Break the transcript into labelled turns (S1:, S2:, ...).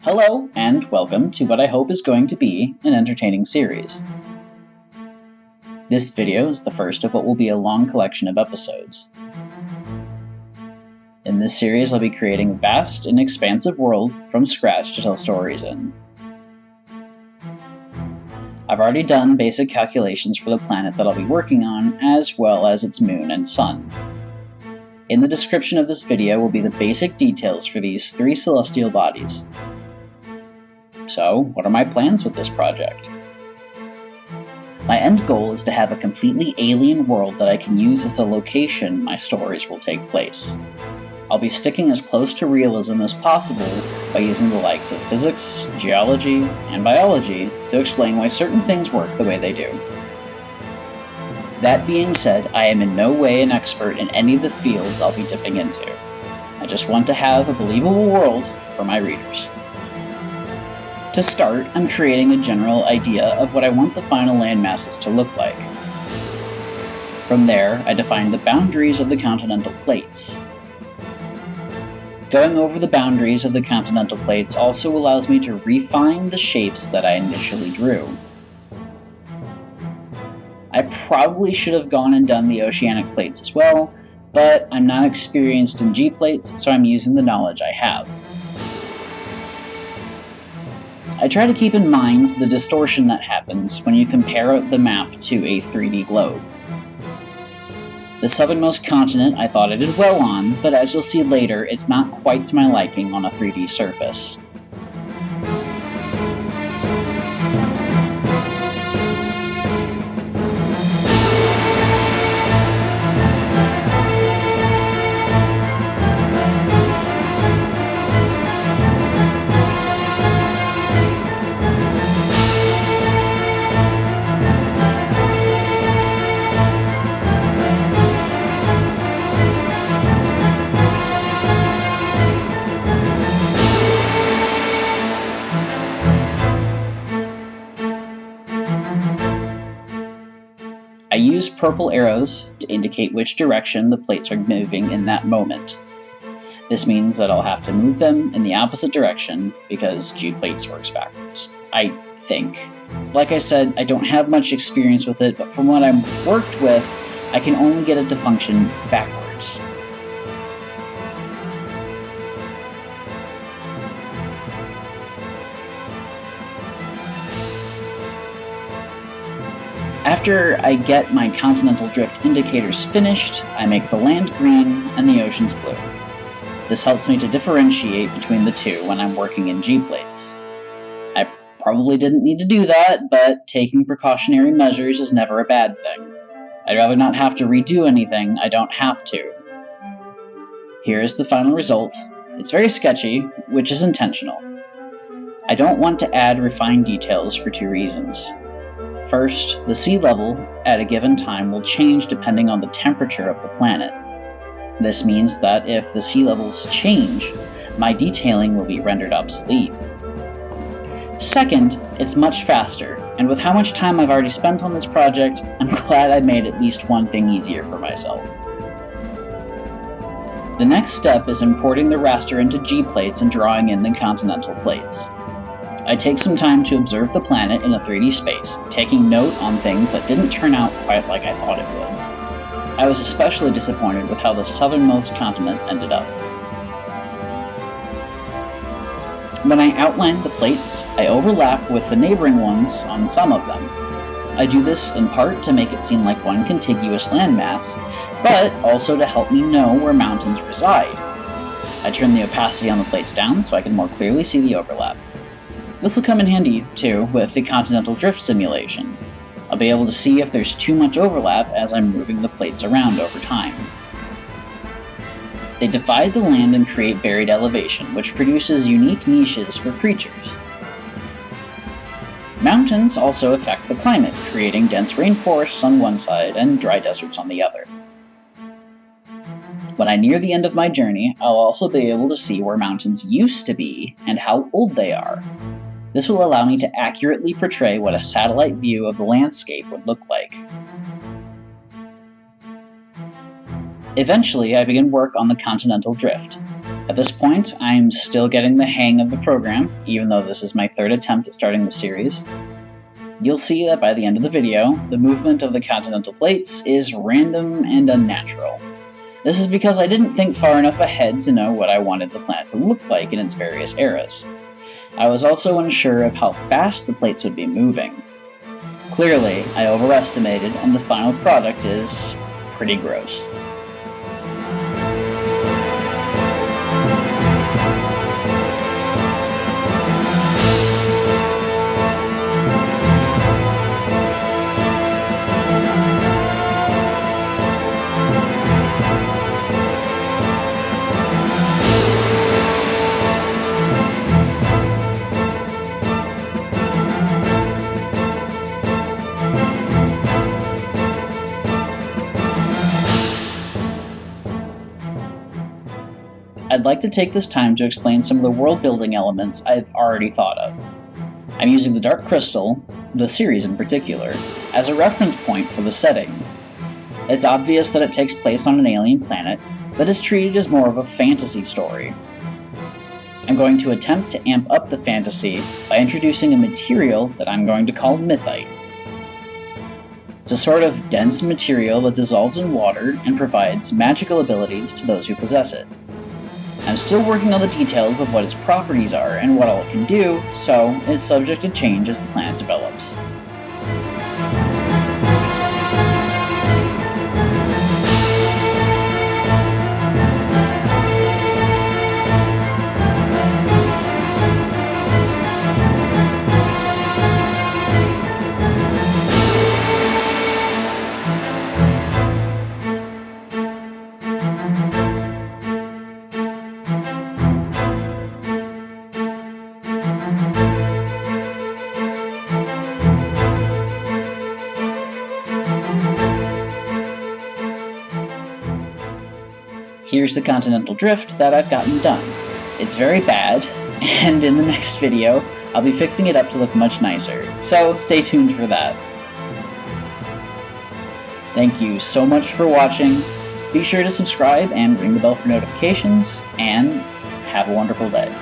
S1: Hello, and welcome to what I hope is going to be an entertaining series. This video is the first of what will be a long collection of episodes. In this series, I'll be creating a vast and expansive world from scratch to tell stories in. I've already done basic calculations for the planet that I'll be working on, as well as its moon and sun. In the description of this video will be the basic details for these 3 celestial bodies. So, what are my plans with this project? My end goal is to have a completely alien world that I can use as the location my stories will take place. I'll be sticking as close to realism as possible by using the likes of physics, geology, and biology to explain why certain things work the way they do. That being said, I am in no way an expert in any of the fields I'll be dipping into. I just want to have a believable world for my readers. To start, I'm creating a general idea of what I want the final landmasses to look like. From there, I define the boundaries of the continental plates. Going over the boundaries of the continental plates also allows me to refine the shapes that I initially drew. I probably should have gone and done the oceanic plates as well, but I'm not experienced in G-plates, so I'm using the knowledge I have. I try to keep in mind the distortion that happens when you compare the map to a 3D globe. The southernmost continent I thought I did well on, but as you'll see later, it's not quite to my liking on a 3D surface. I use purple arrows to indicate which direction the plates are moving in that moment. This means that I'll have to move them in the opposite direction because G-plates works backwards, I think. Like I said, I don't have much experience with it, but from what I've worked with, I can only get it to function backwards. After I get my Continental Drift indicators finished, I make the land green and the oceans blue. This helps me to differentiate between the two when I'm working in G-plates. I probably didn't need to do that, but taking precautionary measures is never a bad thing. I'd rather not have to redo anything I don't have to. Here is the final result. It's very sketchy, which is intentional. I don't want to add refined details for 2 reasons. First, the sea level at a given time will change depending on the temperature of the planet. This means that if the sea levels change, my detailing will be rendered obsolete. Second, it's much faster, and with how much time I've already spent on this project, I'm glad I made at least one thing easier for myself. The next step is importing the raster into G-plates and drawing in the continental plates. I take some time to observe the planet in a 3D space, taking note on things that didn't turn out quite like I thought it would. I was especially disappointed with how the southernmost continent ended up. When I outline the plates, I overlap with the neighboring ones on some of them. I do this in part to make it seem like one contiguous landmass, but also to help me know where mountains reside. I turn the opacity on the plates down so I can more clearly see the overlap. This will come in handy, too, with the Continental Drift simulation. I'll be able to see if there's too much overlap as I'm moving the plates around over time. They divide the land and create varied elevation, which produces unique niches for creatures. Mountains also affect the climate, creating dense rainforests on one side and dry deserts on the other. When I near the end of my journey, I'll also be able to see where mountains used to be and how old they are. This will allow me to accurately portray what a satellite view of the landscape would look like. Eventually, I begin work on the Continental Drift. At this point, I'm still getting the hang of the program, even though this is my third attempt at starting the series. You'll see that by the end of the video, the movement of the continental plates is random and unnatural. This is because I didn't think far enough ahead to know what I wanted the planet to look like in its various eras. I was also unsure of how fast the plates would be moving. Clearly, I overestimated, and the final product is pretty gross. I'd like to take this time to explain some of the world-building elements I've already thought of. I'm using the Dark Crystal, the series in particular, as a reference point for the setting. It's obvious that it takes place on an alien planet, but is treated as more of a fantasy story. I'm going to attempt to amp up the fantasy by introducing a material that I'm going to call mythite. It's a sort of dense material that dissolves in water and provides magical abilities to those who possess it. I'm still working on the details of what its properties are and what all it can do, so it's subject to change as the planet develops. Here's the Continental Drift that I've gotten done. It's very bad, and in the next video, I'll be fixing it up to look much nicer, so stay tuned for that. Thank you so much for watching. Be sure to subscribe and ring the bell for notifications, and have a wonderful day.